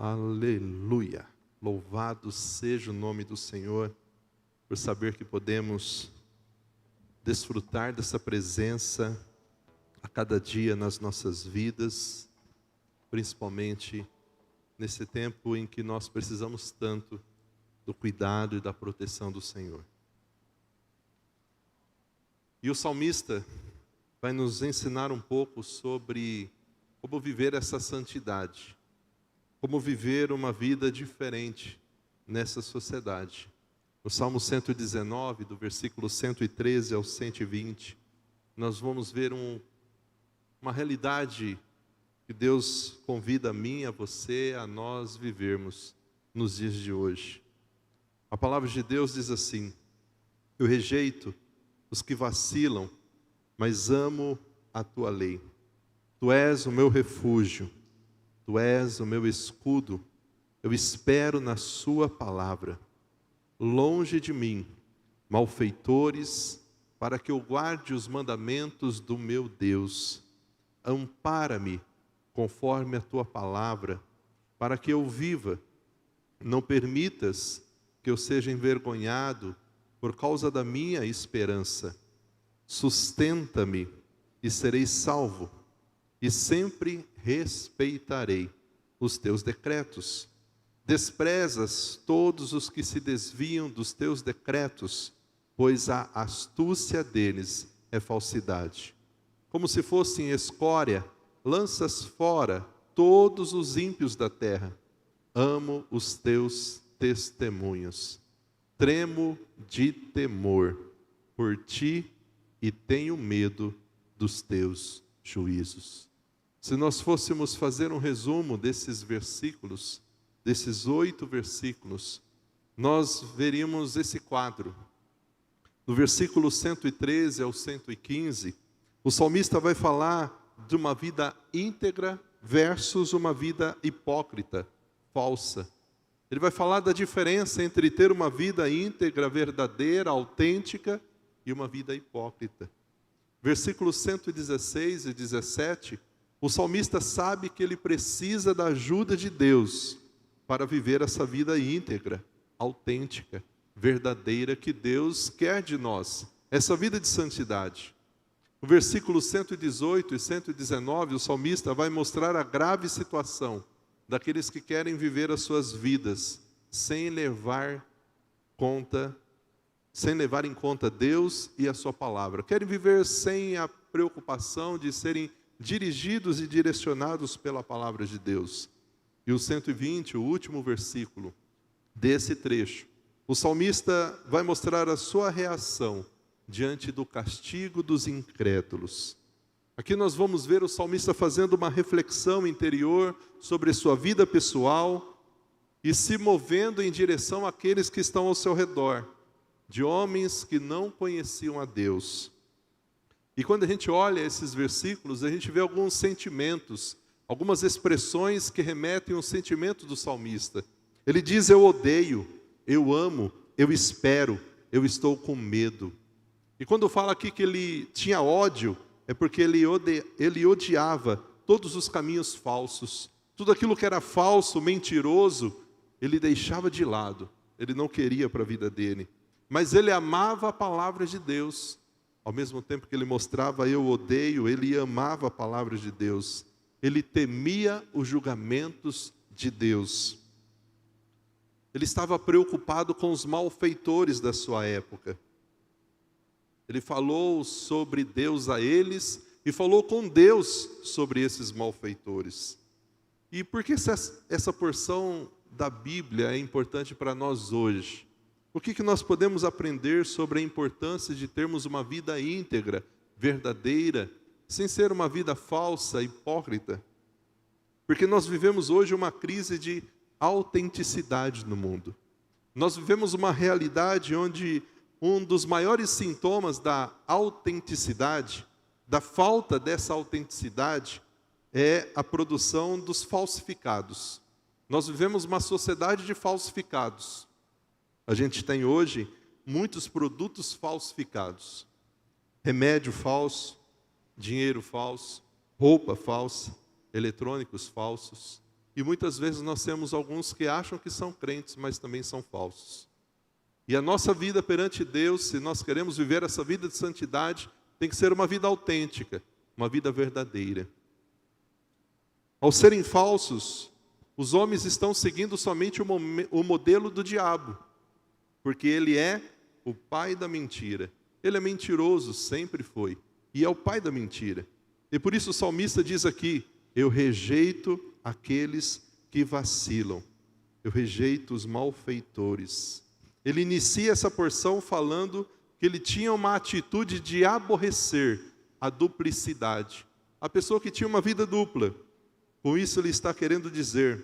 Aleluia! Louvado seja o nome do Senhor, por saber que podemos desfrutar dessa presença a cada dia nas nossas vidas, principalmente nesse tempo em que nós precisamos tanto do cuidado e da proteção do Senhor. E o salmista vai nos ensinar um pouco sobre como viver essa santidade, como viver uma vida diferente nessa sociedade. No Salmo 119, do versículo 113 ao 120, nós vamos ver uma realidade que Deus convida a mim, a você, a nós vivermos nos dias de hoje. A palavra de Deus diz assim: eu rejeito os que vacilam, mas amo a tua lei. Tu és o meu refúgio, tu és o meu escudo, eu espero na sua palavra. Longe de mim, malfeitores, para que eu guarde os mandamentos do meu Deus. Ampara-me conforme a tua palavra, para que eu viva. Não permitas que eu seja envergonhado por causa da minha esperança. Sustenta-me e serei salvo, e sempre respeitarei os teus decretos. Desprezas todos os que se desviam dos teus decretos, pois a astúcia deles é falsidade. Como se fossem escória, lanças fora todos os ímpios da terra. Amo os teus testemunhos. Tremo de temor por ti e tenho medo dos teus juízos. Se nós fôssemos fazer um resumo desses versículos, desses 8 versículos, nós veríamos esse quadro. No versículo 113 ao 115, o salmista vai falar de uma vida íntegra versus uma vida hipócrita, falsa. Ele vai falar da diferença entre ter uma vida íntegra, verdadeira, autêntica e uma vida hipócrita. Versículos 116 e 17, o salmista sabe que ele precisa da ajuda de Deus para viver essa vida íntegra, autêntica, verdadeira que Deus quer de nós, essa vida de santidade. No versículo 118 e 119, o salmista vai mostrar a grave situação daqueles que querem viver as suas vidas sem levar em conta Deus e a sua palavra. Querem viver sem a preocupação de serem dirigidos e direcionados pela palavra de Deus. E o 120, o último versículo desse trecho, o salmista vai mostrar a sua reação diante do castigo dos incrédulos. Aqui nós vamos ver o salmista fazendo uma reflexão interior sobre sua vida pessoal e se movendo em direção àqueles que estão ao seu redor, de homens que não conheciam a Deus. E quando a gente olha esses versículos, a gente vê alguns sentimentos, algumas expressões que remetem ao sentimento do salmista. Ele diz: eu odeio, eu amo, eu espero, eu estou com medo. E quando fala aqui que ele tinha ódio, é porque ele odiava todos os caminhos falsos. Tudo aquilo que era falso, mentiroso, ele deixava de lado. Ele não queria para a vida dele. Mas ele amava a palavra de Deus. Ao mesmo tempo que ele mostrava eu odeio, ele amava a palavra de Deus. Ele temia os julgamentos de Deus. Ele estava preocupado com os malfeitores da sua época. Ele falou sobre Deus a eles e falou com Deus sobre esses malfeitores. E por que essa porção da Bíblia é importante para nós hoje? O que nós podemos aprender sobre a importância de termos uma vida íntegra, verdadeira, sem ser uma vida falsa, hipócrita? Porque nós vivemos hoje uma crise de autenticidade no mundo. Nós vivemos uma realidade onde um dos maiores sintomas da autenticidade, da falta dessa autenticidade, é a produção dos falsificados. Nós vivemos uma sociedade de falsificados. A gente tem hoje muitos produtos falsificados. Remédio falso, dinheiro falso, roupa falsa, eletrônicos falsos. E muitas vezes nós temos alguns que acham que são crentes, mas também são falsos. E a nossa vida perante Deus, se nós queremos viver essa vida de santidade, tem que ser uma vida autêntica, uma vida verdadeira. Ao serem falsos, os homens estão seguindo somente o modelo do diabo, porque ele é o pai da mentira. Ele é mentiroso, sempre foi, e é o pai da mentira. E por isso o salmista diz aqui: eu rejeito aqueles que vacilam, eu rejeito os malfeitores. Ele inicia essa porção falando que ele tinha uma atitude de aborrecer a duplicidade. A pessoa que tinha uma vida dupla. Com isso ele está querendo dizer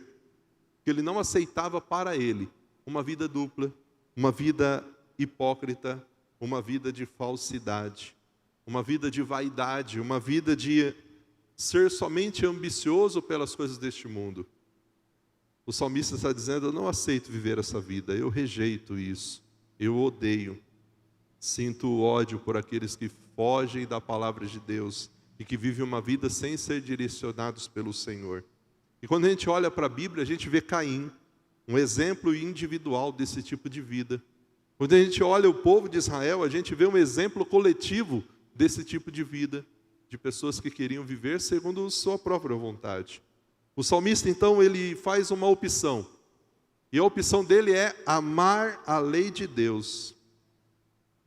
que ele não aceitava para ele uma vida dupla, uma vida hipócrita, uma vida de falsidade, uma vida de vaidade, uma vida de ser somente ambicioso pelas coisas deste mundo. O salmista está dizendo: eu não aceito viver essa vida, eu rejeito isso, eu odeio. Sinto ódio por aqueles que fogem da palavra de Deus e que vivem uma vida sem ser direcionados pelo Senhor. E quando a gente olha para a Bíblia, a gente vê Caim, um exemplo individual desse tipo de vida. Quando a gente olha o povo de Israel, a gente vê um exemplo coletivo desse tipo de vida, de pessoas que queriam viver segundo sua própria vontade. O salmista, então, ele faz uma opção. E a opção dele é amar a lei de Deus.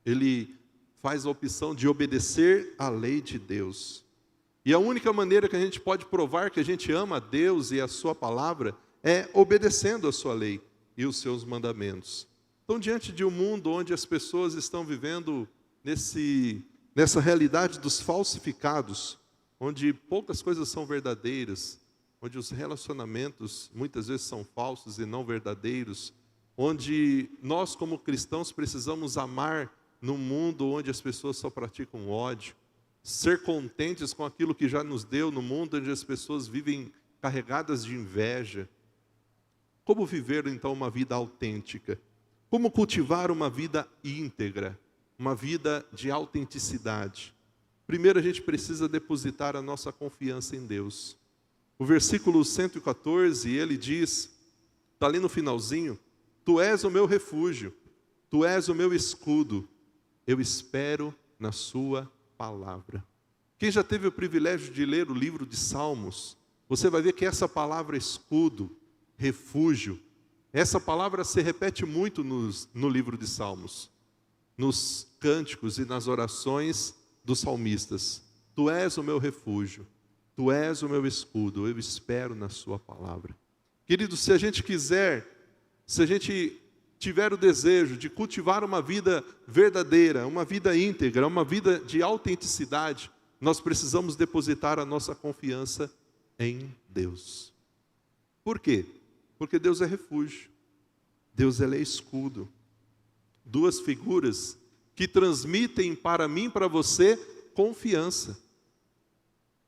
Ele faz a opção de obedecer à lei de Deus. E a única maneira que a gente pode provar que a gente ama a Deus e a sua palavra é obedecendo a sua lei e os seus mandamentos. Então, diante de um mundo onde as pessoas estão vivendo nessa realidade dos falsificados, onde poucas coisas são verdadeiras, onde os relacionamentos muitas vezes são falsos e não verdadeiros, onde nós como cristãos precisamos amar num mundo onde as pessoas só praticam ódio, ser contentes com aquilo que já nos deu no mundo onde as pessoas vivem carregadas de inveja. Como viver então uma vida autêntica? Como cultivar uma vida íntegra, uma vida de autenticidade? Primeiro a gente precisa depositar a nossa confiança em Deus. O versículo 114, ele diz, está ali no finalzinho: tu és o meu refúgio, tu és o meu escudo, eu espero na sua palavra. Quem já teve o privilégio de ler o livro de Salmos, você vai ver que essa palavra escudo, refúgio, essa palavra se repete muito no livro de Salmos, nos cânticos e nas orações dos salmistas. Tu és o meu refúgio, tu és o meu escudo, eu espero na sua palavra. Querido, se a gente tiver o desejo de cultivar uma vida verdadeira, uma vida íntegra, uma vida de autenticidade, nós precisamos depositar a nossa confiança em Deus. Por quê? Porque Deus é refúgio, Deus é escudo. Duas figuras que transmitem para mim e para você confiança.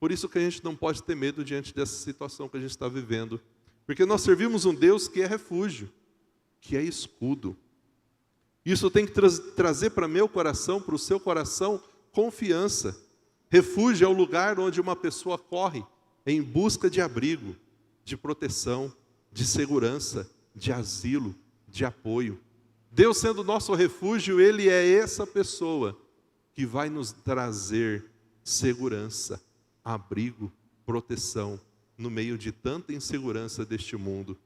Por isso que a gente não pode ter medo diante dessa situação que a gente está vivendo. Porque nós servimos um Deus que é refúgio, que é escudo. Isso tem que trazer para meu coração, para o seu coração, confiança. Refúgio é o lugar onde uma pessoa corre em busca de abrigo, de proteção, de segurança, de asilo, de apoio. Deus sendo nosso refúgio, Ele é essa pessoa que vai nos trazer segurança, abrigo, proteção, no meio de tanta insegurança deste mundo.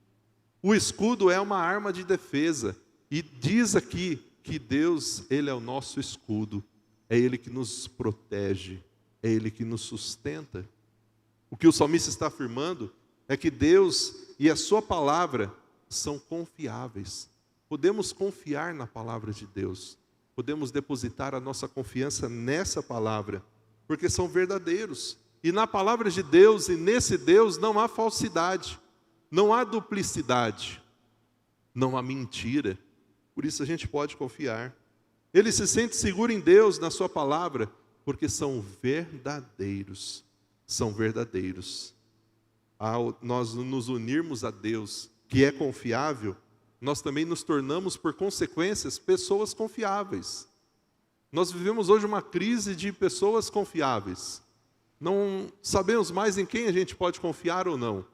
O escudo é uma arma de defesa, e diz aqui que Deus, Ele é o nosso escudo, é Ele que nos protege, é Ele que nos sustenta. O que o salmista está afirmando é que Deus e a sua palavra são confiáveis. Podemos confiar na palavra de Deus, podemos depositar a nossa confiança nessa palavra, porque são verdadeiros. E na palavra de Deus e nesse Deus não há falsidade, não há duplicidade, não há mentira. Por isso a gente pode confiar. Ele se sente seguro em Deus, na sua palavra, porque são verdadeiros. São verdadeiros. Ao nós nos unirmos a Deus, que é confiável, nós também nos tornamos, por consequências, pessoas confiáveis. Nós vivemos hoje uma crise de pessoas confiáveis. Não sabemos mais em quem a gente pode confiar ou não.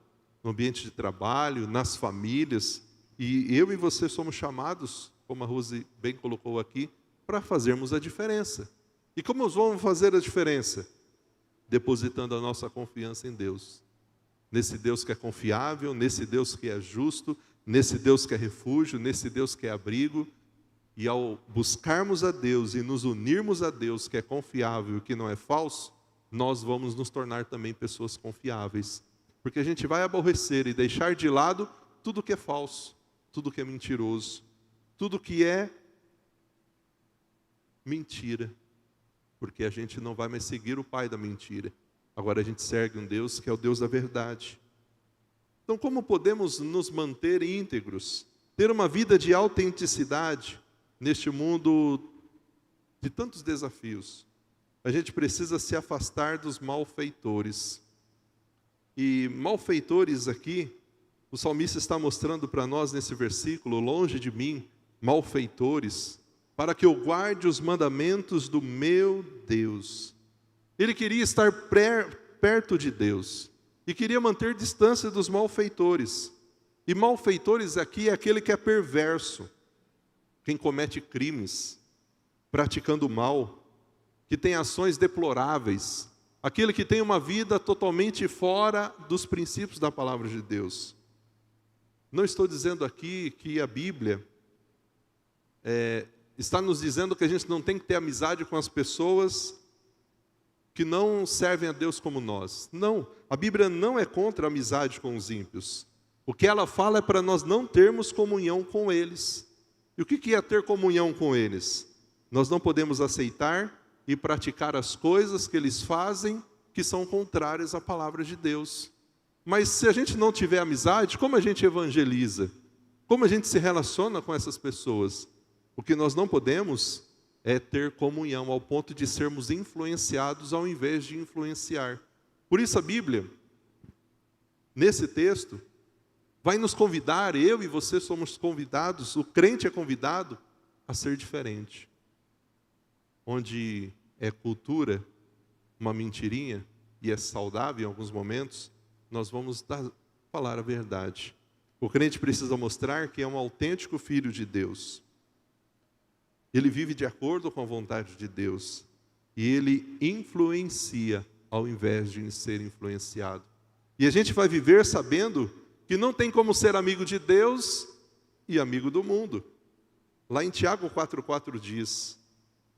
no ambiente de trabalho, nas famílias. E eu e você somos chamados, como a Rose bem colocou aqui, para fazermos a diferença. E como nós vamos fazer a diferença? Depositando a nossa confiança em Deus. Nesse Deus que é confiável, nesse Deus que é justo, nesse Deus que é refúgio, nesse Deus que é abrigo. E ao buscarmos a Deus e nos unirmos a Deus que é confiável e que não é falso, nós vamos nos tornar também pessoas confiáveis. Porque a gente vai aborrecer e deixar de lado tudo que é falso, tudo que é mentiroso, tudo que é mentira. Porque a gente não vai mais seguir o pai da mentira. Agora a gente segue um Deus que é o Deus da verdade. Então, como podemos nos manter íntegros, ter uma vida de autenticidade neste mundo de tantos desafios? A gente precisa se afastar dos malfeitores. E malfeitores aqui, o salmista está mostrando para nós nesse versículo: longe de mim, malfeitores, para que eu guarde os mandamentos do meu Deus. Ele queria estar perto de Deus e queria manter distância dos malfeitores. E malfeitores aqui é aquele que é perverso, quem comete crimes, praticando mal, que tem ações deploráveis, aquele que tem uma vida totalmente fora dos princípios da palavra de Deus. Não estou dizendo aqui que a Bíblia está nos dizendo que a gente não tem que ter amizade com as pessoas que não servem a Deus como nós. Não, a Bíblia não é contra a amizade com os ímpios. O que ela fala é para nós não termos comunhão com eles. E o que é ter comunhão com eles? Nós não podemos aceitar e praticar as coisas que eles fazem que são contrárias à palavra de Deus. Mas se a gente não tiver amizade, como a gente evangeliza? Como a gente se relaciona com essas pessoas? O que nós não podemos é ter comunhão ao ponto de sermos influenciados ao invés de influenciar. Por isso a Bíblia, nesse texto, vai nos convidar, eu e você somos convidados, o crente é convidado a ser diferente. Onde é cultura, uma mentirinha, e é saudável em alguns momentos, nós vamos falar a verdade. O crente precisa mostrar que é um autêntico filho de Deus. Ele vive de acordo com a vontade de Deus. E ele influencia ao invés de ser influenciado. E a gente vai viver sabendo que não tem como ser amigo de Deus e amigo do mundo. Lá em Tiago 4,4 diz: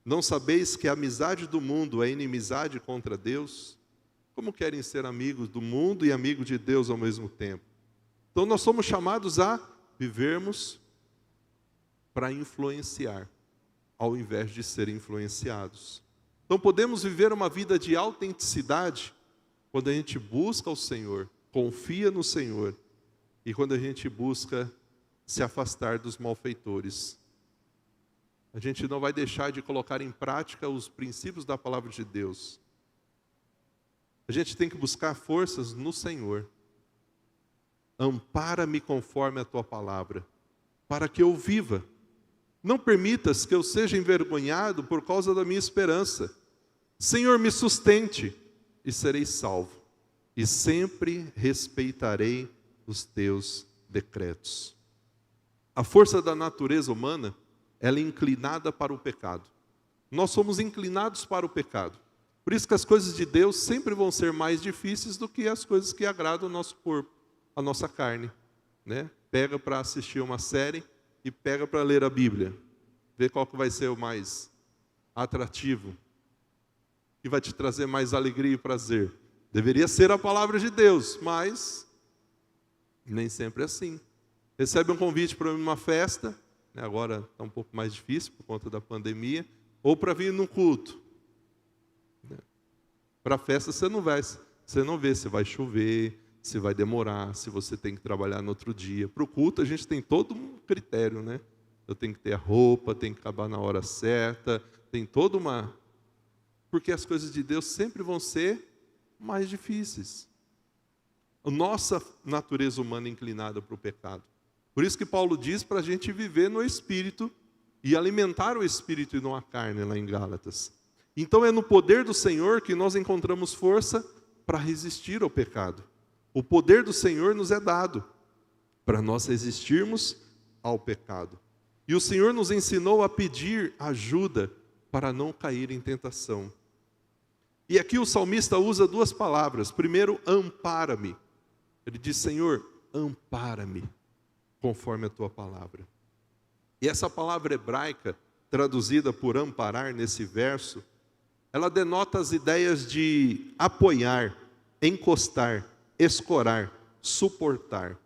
não sabeis que a amizade do mundo é inimizade contra Deus? Como querem ser amigos do mundo e amigo de Deus ao mesmo tempo? Então nós somos chamados a vivermos para influenciar, ao invés de ser influenciados. Então podemos viver uma vida de autenticidade quando a gente busca o Senhor, confia no Senhor, e quando a gente busca se afastar dos malfeitores. A gente não vai deixar de colocar em prática os princípios da palavra de Deus. A gente tem que buscar forças no Senhor. Ampara-me conforme a tua palavra, para que eu viva. Não permitas que eu seja envergonhado por causa da minha esperança. Senhor, me sustente e serei salvo. E sempre respeitarei os teus decretos. A força da natureza humana, ela é inclinada para o pecado. Nós somos inclinados para o pecado. Por isso que as coisas de Deus sempre vão ser mais difíceis do que as coisas que agradam o nosso corpo, a nossa carne, né? Pega para assistir uma série e pega para ler a Bíblia. Vê qual que vai ser o mais atrativo, que vai te trazer mais alegria e prazer. Deveria ser a palavra de Deus, mas nem sempre é assim. Recebe um convite para uma festa, né? Agora está um pouco mais difícil por conta da pandemia, ou para vir num culto. Para a festa você não vê se vai chover, se vai demorar, se você tem que trabalhar no outro dia. Para o culto a gente tem todo um critério, né? Eu tenho que ter a roupa, tem que acabar na hora certa, tem toda uma... Porque as coisas de Deus sempre vão ser mais difíceis. A nossa natureza humana é inclinada para o pecado. Por isso que Paulo diz para a gente viver no Espírito e alimentar o Espírito e não a carne, lá em Gálatas. Então é no poder do Senhor que nós encontramos força para resistir ao pecado. O poder do Senhor nos é dado para nós resistirmos ao pecado. E o Senhor nos ensinou a pedir ajuda para não cair em tentação. E aqui o salmista usa duas palavras. Primeiro, ampara-me. Ele diz, Senhor, ampara-me conforme a tua palavra. E essa palavra hebraica, traduzida por amparar nesse verso, ela denota as ideias de apoiar, encostar, escorar, suportar.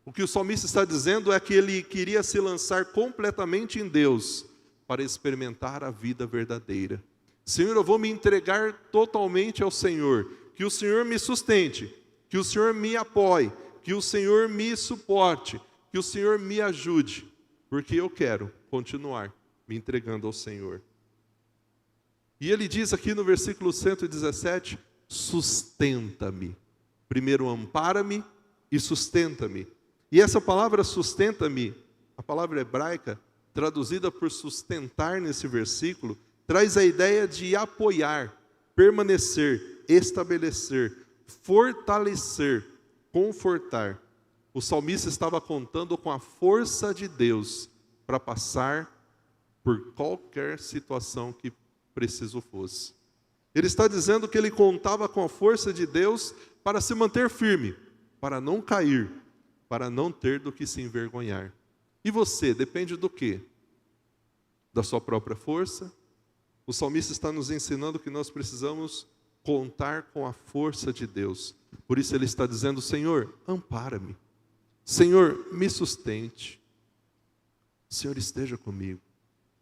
O que o salmista está dizendo é que ele queria se lançar completamente em Deus para experimentar a vida verdadeira. Senhor, eu vou me entregar totalmente ao Senhor, que o Senhor me sustente, que o Senhor me apoie, que o Senhor me suporte, que o Senhor me ajude, porque eu quero continuar me entregando ao Senhor. E ele diz aqui no versículo 117, sustenta-me. Primeiro ampara-me e sustenta-me. E essa palavra sustenta-me, a palavra hebraica, traduzida por sustentar nesse versículo, traz a ideia de apoiar, permanecer, estabelecer, fortalecer, confortar. O salmista estava contando com a força de Deus para passar por qualquer situação que preciso fosse. Ele está dizendo que ele contava com a força de Deus para se manter firme, para não cair, para não ter do que se envergonhar. E você, depende do quê? Da sua própria força? O salmista está nos ensinando que nós precisamos contar com a força de Deus. Por isso ele está dizendo, Senhor, ampara-me. Senhor, me sustente. Senhor, esteja comigo.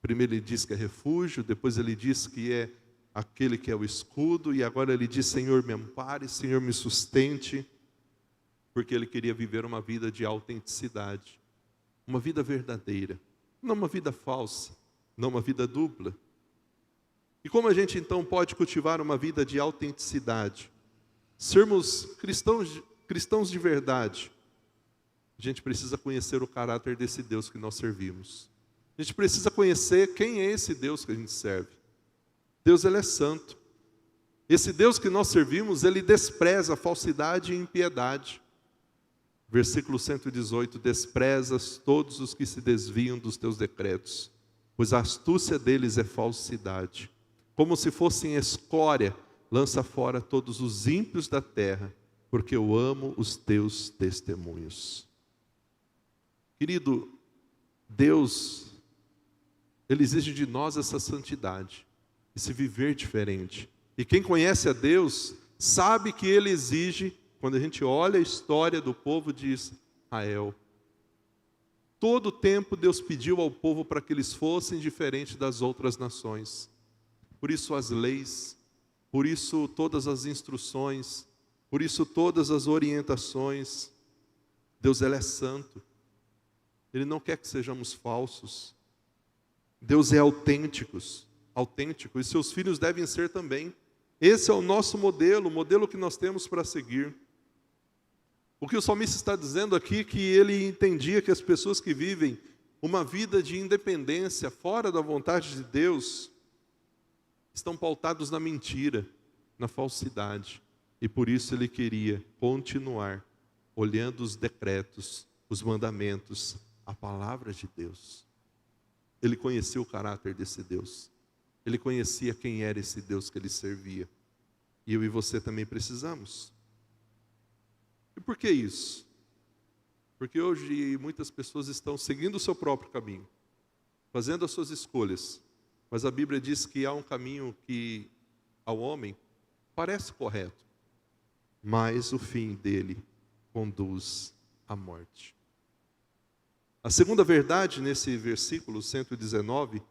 Primeiro ele diz que é refúgio, depois ele diz que é aquele que é o escudo, e agora ele diz, Senhor, me ampare, Senhor, me sustente, porque ele queria viver uma vida de autenticidade, uma vida verdadeira, não uma vida falsa, não uma vida dupla. E como a gente então pode cultivar uma vida de autenticidade? Sermos cristãos de verdade. A gente precisa conhecer o caráter desse Deus que nós servimos. A gente precisa conhecer quem é esse Deus que a gente serve. Deus, ele é santo. Esse Deus que nós servimos, ele despreza a falsidade e impiedade. Versículo 118, desprezas todos os que se desviam dos teus decretos, pois a astúcia deles é falsidade. Como se fossem escória, lança fora todos os ímpios da terra, porque eu amo os teus testemunhos. Querido, Deus, ele exige de nós essa santidade, esse viver diferente. E quem conhece a Deus, sabe que ele exige, quando a gente olha a história do povo de Israel, todo o tempo Deus pediu ao povo para que eles fossem diferentes das outras nações. Por isso as leis, por isso todas as instruções, por isso todas as orientações. Deus, ele é santo. Ele não quer que sejamos falsos. Deus é autêntico, e seus filhos devem ser também. Esse é o nosso modelo, o modelo que nós temos para seguir. O que o salmista está dizendo aqui, que ele entendia que as pessoas que vivem uma vida de independência fora da vontade de Deus, estão pautados na mentira, na falsidade. E por isso ele queria continuar olhando os decretos, os mandamentos, a palavra de Deus. Ele conhecia o caráter desse Deus. Ele conhecia quem era esse Deus que ele servia. E eu e você também precisamos. E por que isso? Porque hoje muitas pessoas estão seguindo o seu próprio caminho, fazendo as suas escolhas. Mas a Bíblia diz que há um caminho que ao homem parece correto, mas o fim dele conduz à morte. A segunda verdade nesse versículo 119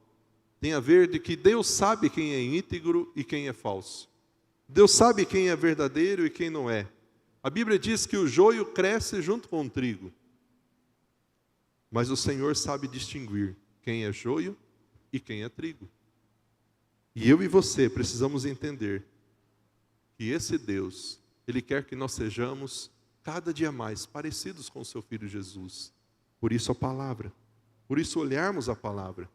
tem a ver de que Deus sabe quem é íntegro e quem é falso. Deus sabe quem é verdadeiro e quem não é. A Bíblia diz que o joio cresce junto com o trigo. Mas o Senhor sabe distinguir quem é joio e quem é trigo. E eu e você precisamos entender que esse Deus, ele quer que nós sejamos cada dia mais parecidos com o seu Filho Jesus. Por isso a palavra, por isso olharmos a palavra.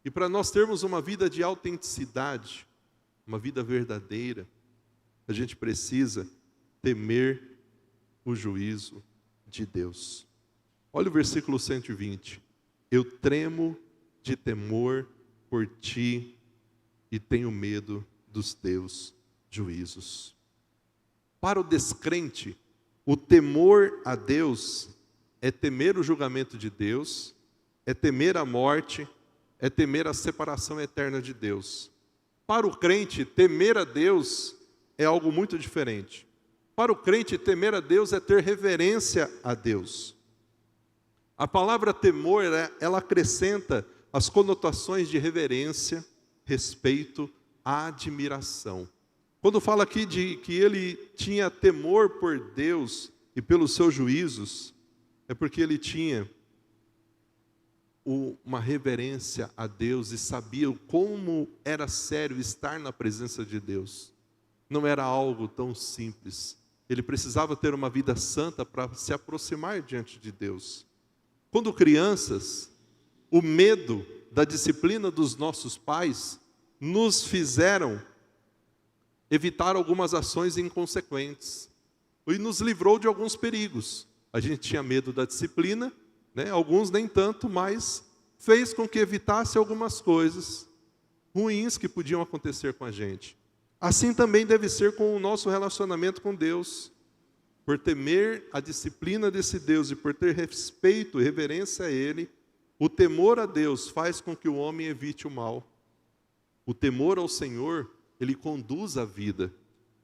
E para nós termos uma vida de autenticidade, uma vida verdadeira, a gente precisa temer o juízo de Deus. Olha o versículo 120. Eu tremo de temor por ti e tenho medo dos teus juízos. Para o descrente, o temor a Deus é temer o julgamento de Deus, é temer a morte, é temer a separação eterna de Deus. Para o crente, temer a Deus é algo muito diferente. Para o crente, temer a Deus é ter reverência a Deus. A palavra temor, ela acrescenta as conotações de reverência, respeito, admiração. Quando fala aqui de que ele tinha temor por Deus e pelos seus juízos, é porque ele tinha uma reverência a Deus e sabia como era sério estar na presença de Deus. Não era algo tão simples. Ele precisava ter uma vida santa para se aproximar diante de Deus. Quando crianças, o medo da disciplina dos nossos pais nos fizeram evitar algumas ações inconsequentes e nos livrou de alguns perigos. A gente tinha medo da disciplina, né? Alguns nem tanto, mas fez com que evitasse algumas coisas ruins que podiam acontecer com a gente. Assim também deve ser com o nosso relacionamento com Deus. Por temer a disciplina desse Deus e por ter respeito e reverência a Ele, o temor a Deus faz com que o homem evite o mal. O temor ao Senhor, ele conduz a vida.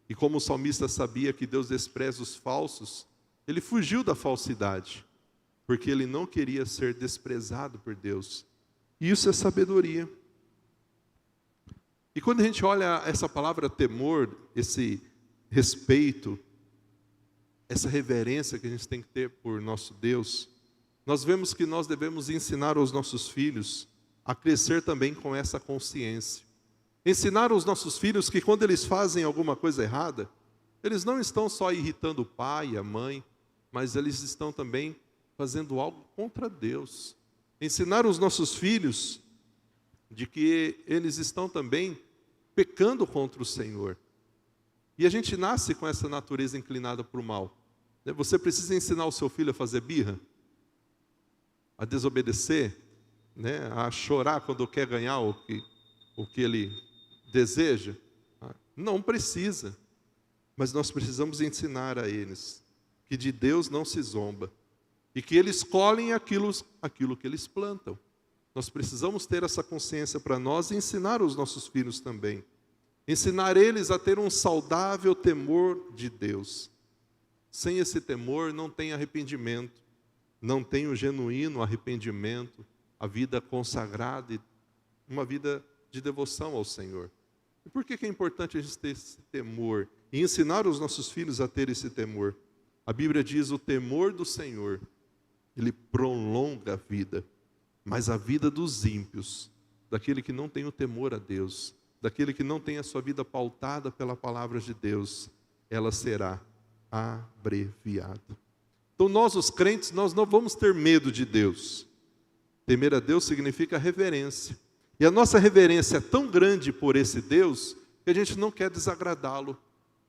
E como o salmista sabia que Deus despreza os falsos, ele fugiu da falsidade, porque ele não queria ser desprezado por Deus. E isso é sabedoria. E quando a gente olha essa palavra temor, esse respeito, essa reverência que a gente tem que ter por nosso Deus, nós vemos que nós devemos ensinar aos nossos filhos a crescer também com essa consciência. Ensinar aos nossos filhos que quando eles fazem alguma coisa errada, eles não estão só irritando o pai e a mãe, mas eles estão também fazendo algo contra Deus. Ensinar os nossos filhos de que eles estão também pecando contra o Senhor. E a gente nasce com essa natureza inclinada para o mal. Você precisa ensinar o seu filho a fazer birra, a desobedecer, né? A chorar quando quer ganhar o que ele deseja. Não precisa. Mas nós precisamos ensinar a eles que de Deus não se zomba e que eles colhem aquilo que eles plantam. Nós precisamos ter essa consciência para nós e ensinar os nossos filhos também. Ensinar eles a ter um saudável temor de Deus. Sem esse temor não tem arrependimento, não tem o genuíno arrependimento, a vida consagrada e uma vida de devoção ao Senhor. E por que é importante a gente ter esse temor e ensinar os nossos filhos a ter esse temor? A Bíblia diz: o temor do Senhor, ele prolonga a vida, mas a vida dos ímpios, daquele que não tem o temor a Deus, daquele que não tem a sua vida pautada pela palavra de Deus, ela será abreviada. Então nós, os crentes, nós não vamos ter medo de Deus. Temer a Deus significa reverência. E a nossa reverência é tão grande por esse Deus que a gente não quer desagradá-lo.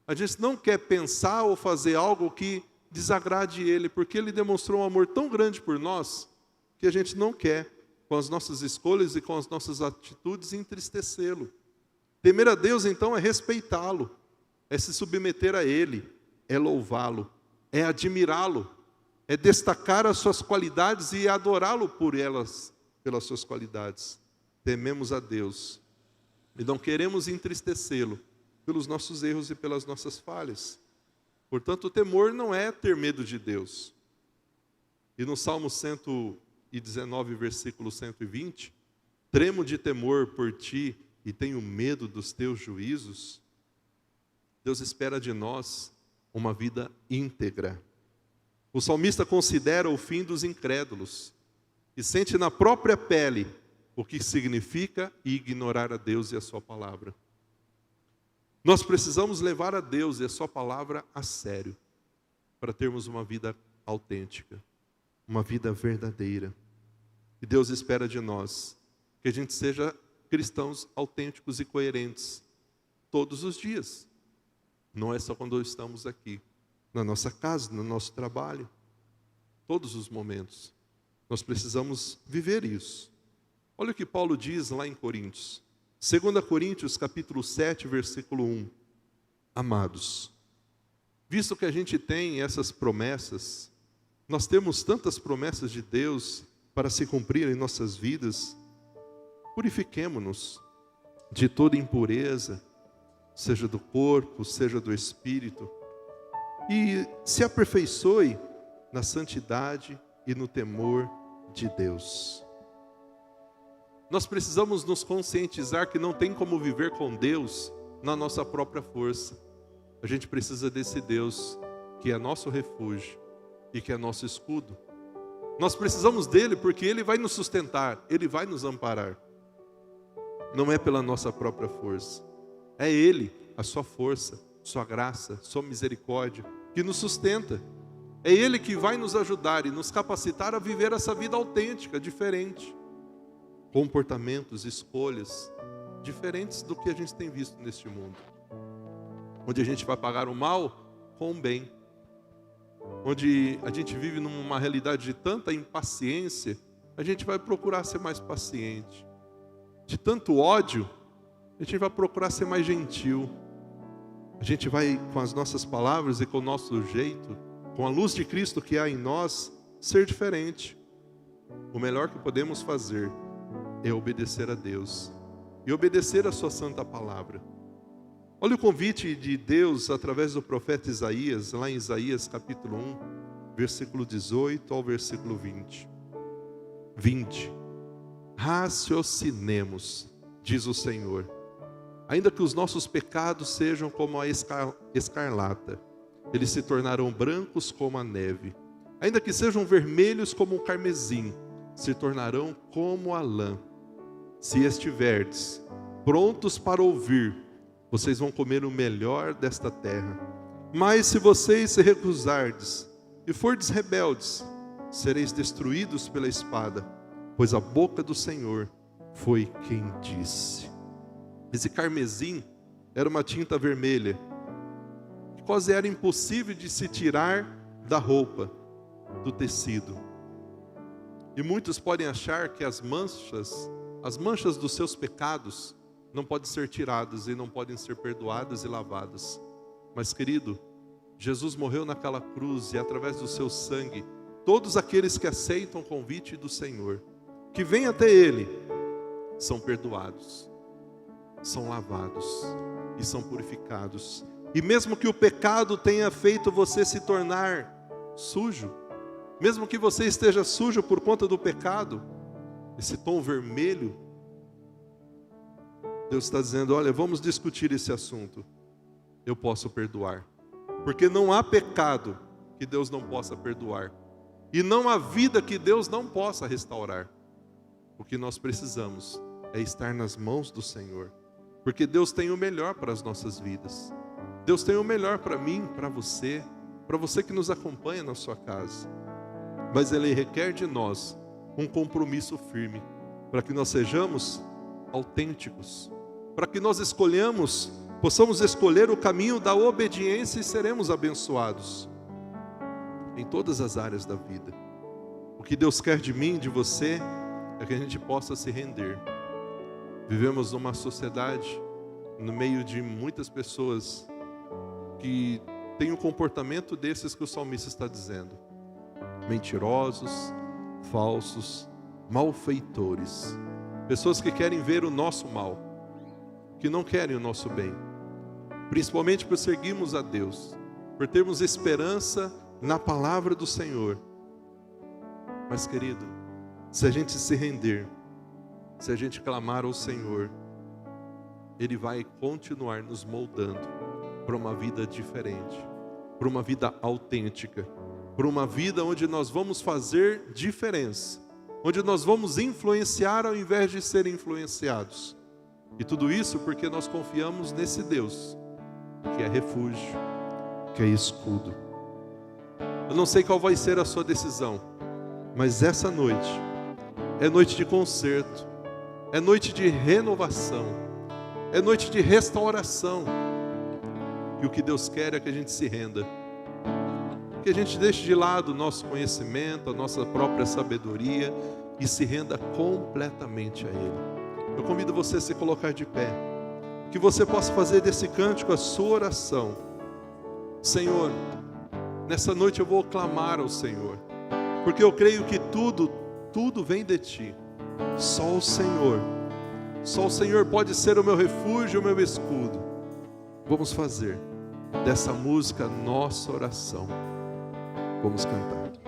A gente não quer pensar ou fazer algo que desagrade Ele, porque Ele demonstrou um amor tão grande por nós que a gente não quer, com as nossas escolhas e com as nossas atitudes, entristecê-lo. Temer a Deus, então, é respeitá-lo, é se submeter a Ele, é louvá-lo, é admirá-lo, é destacar as suas qualidades e adorá-lo por elas, pelas suas qualidades. Tememos a Deus e não queremos entristecê-lo pelos nossos erros e pelas nossas falhas. Portanto, o temor não é ter medo de Deus. E no Salmo 119, versículo 120, tremo de temor por ti e tenho medo dos teus juízos. Deus espera de nós uma vida íntegra. O salmista considera o fim dos incrédulos e sente na própria pele o que significa ignorar a Deus e a sua palavra. Nós precisamos levar a Deus e a sua palavra a sério, para termos uma vida autêntica, uma vida verdadeira. E Deus espera de nós que a gente seja cristãos autênticos e coerentes todos os dias. Não é só quando estamos aqui. na nossa casa, no nosso trabalho, todos os momentos. Nós precisamos viver isso. Olha o que Paulo diz lá em Coríntios. 2 Coríntios, capítulo 7, versículo 1. Amados, visto que a gente tem essas promessas, nós temos tantas promessas de Deus para se cumprir em nossas vidas, purifiquemo-nos de toda impureza, seja do corpo, seja do espírito, e se aperfeiçoe na santidade e no temor de Deus. Nós precisamos nos conscientizar que não tem como viver com Deus na nossa própria força. A gente precisa desse Deus que é nosso refúgio e que é nosso escudo. Nós precisamos dele porque ele vai nos sustentar, ele vai nos amparar. Não é pela nossa própria força. É ele, a sua força, sua graça, sua misericórdia, que nos sustenta. É ele que vai nos ajudar e nos capacitar a viver essa vida autêntica, diferente. Comportamentos, escolhas diferentes do que a gente tem visto neste mundo. Onde a gente vai pagar o mal com o bem. Onde a gente vive numa realidade de tanta impaciência, a gente vai procurar ser mais paciente. De tanto ódio, a gente vai procurar ser mais gentil. A gente vai, com as nossas palavras e com o nosso jeito, com a luz de Cristo que há em nós, ser diferente. O melhor que podemos fazer é obedecer a Deus e obedecer a sua santa palavra. Olha o convite de Deus através do profeta Isaías, lá em Isaías capítulo 1, versículo 18 ao versículo 20. Raciocinemos, diz o Senhor, ainda que os nossos pecados sejam como a escarlata, eles se tornarão brancos como a neve. Ainda que sejam vermelhos como o carmesim, se tornarão como a lã. Se estiverdes prontos para ouvir, vocês vão comer o melhor desta terra. Mas se vocês se recusardes e fordes rebeldes, sereis destruídos pela espada, pois a boca do Senhor foi quem disse. Esse carmesim era uma tinta vermelha, que quase era impossível de se tirar da roupa, do tecido. E muitos podem achar que as manchas dos seus pecados não podem ser tiradas e não podem ser perdoadas e lavadas. Mas, querido, Jesus morreu naquela cruz e através do seu sangue, todos aqueles que aceitam o convite do Senhor, que vêm até Ele, são perdoados, são lavados e são purificados. E mesmo que o pecado tenha feito você se tornar sujo, mesmo que você esteja sujo por conta do pecado, esse tom vermelho, Deus está dizendo, olha, vamos discutir esse assunto. Eu posso perdoar. Porque não há pecado que Deus não possa perdoar. E não há vida que Deus não possa restaurar. O que nós precisamos é estar nas mãos do Senhor. Porque Deus tem o melhor para as nossas vidas. Deus tem o melhor para mim, para você que nos acompanha na sua casa. Mas Ele requer de nós um compromisso firme, para que nós sejamos autênticos, para que nós possamos escolher o caminho da obediência e seremos abençoados em todas as áreas da vida. O que Deus quer de mim, de você, é que a gente possa se render. Vivemos numa sociedade, no meio de muitas pessoas que têm um comportamento desses que o salmista está dizendo. Mentirosos, falsos, malfeitores. Pessoas que querem ver o nosso mal, que não querem o nosso bem. Principalmente por seguirmos a Deus, por termos esperança na palavra do Senhor. Mas, querido, se a gente se render, se a gente clamar ao Senhor, Ele vai continuar nos moldando para uma vida diferente, para uma vida autêntica, para uma vida onde nós vamos fazer diferença, onde nós vamos influenciar ao invés de ser influenciados. E tudo isso porque nós confiamos nesse Deus, que é refúgio, que é escudo. Eu não sei qual vai ser a sua decisão, mas essa noite é noite de conserto, é noite de renovação, é noite de restauração. E o que Deus quer é que a gente se renda, Que a gente deixe de lado o nosso conhecimento, a nossa própria sabedoria e se renda completamente a Ele. Eu convido você a se colocar de pé. Que você possa fazer desse cântico a sua oração. Senhor, nessa noite eu vou clamar ao Senhor, porque eu creio que tudo vem de Ti. Só o Senhor pode ser o meu refúgio, o meu escudo. Vamos fazer dessa música nossa oração. Vamos cantar.